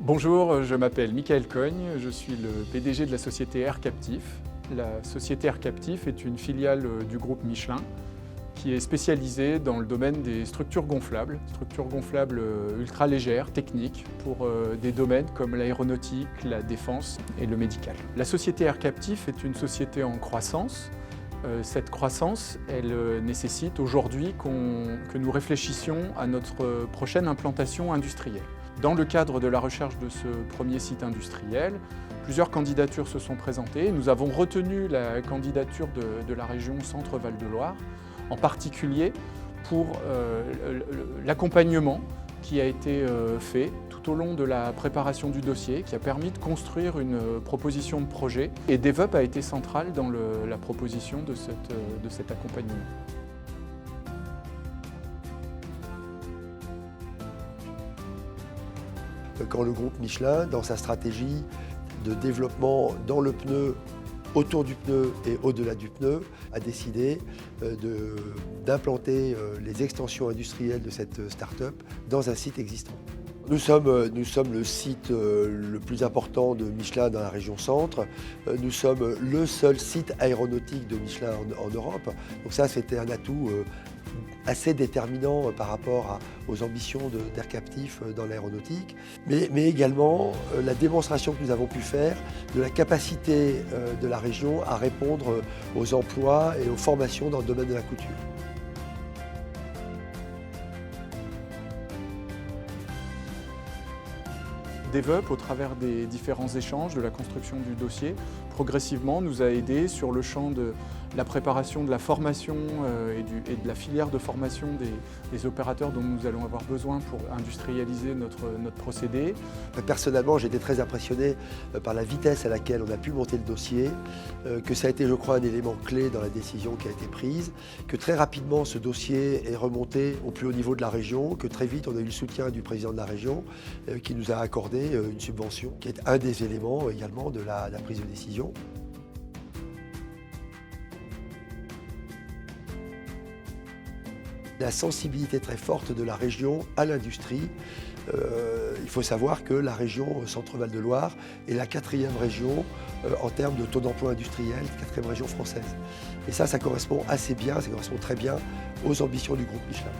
Bonjour, je m'appelle Michael Cogne, je suis le PDG de la société Air Captif. La société Air Captif est une filiale du groupe Michelin qui est spécialisée dans le domaine des structures gonflables ultra légères, techniques, pour des domaines comme l'aéronautique, la défense et le médical. La société Air Captif est une société en croissance. Cette croissance, elle nécessite aujourd'hui que nous réfléchissions à notre prochaine implantation industrielle. Dans le cadre de la recherche de ce premier site industriel, plusieurs candidatures se sont présentées. Nous avons retenu la candidature de la région Centre-Val de Loire, en particulier pour l'accompagnement qui a été fait tout au long de la préparation du dossier, qui a permis de construire une proposition de projet. Et DevUp a été central dans la proposition de cet accompagnement. Quand le groupe Michelin, dans sa stratégie de développement dans le pneu, autour du pneu et au-delà du pneu, a décidé d'implanter les extensions industrielles de cette start-up dans un site existant. Nous sommes le site le plus important de Michelin dans la région centre. Nous sommes le seul site aéronautique de Michelin en Europe. Donc ça, c'était un atout assez déterminant par rapport aux ambitions d'Air Captif dans l'aéronautique, mais également la démonstration que nous avons pu faire de la capacité de la région à répondre aux emplois et aux formations dans le domaine de la couture. DevUp, au travers des différents échanges, de la construction du dossier, progressivement nous a aidés sur le champ de la préparation de la formation et de la filière de formation des opérateurs dont nous allons avoir besoin pour industrialiser notre procédé. Personnellement, j'ai été très impressionné par la vitesse à laquelle on a pu monter le dossier, que ça a été, je crois, un élément clé dans la décision qui a été prise, que très rapidement ce dossier est remonté au plus haut niveau de la région, que très vite on a eu le soutien du président de la région qui nous a accordé une subvention, qui est un des éléments également de la prise de décision. La sensibilité très forte de la région à l'industrie. Il faut savoir que la région Centre-Val de Loire est la 4e région en termes de taux d'emploi industriel, 4e région française. Et ça correspond assez bien, ça correspond très bien aux ambitions du groupe Michelin.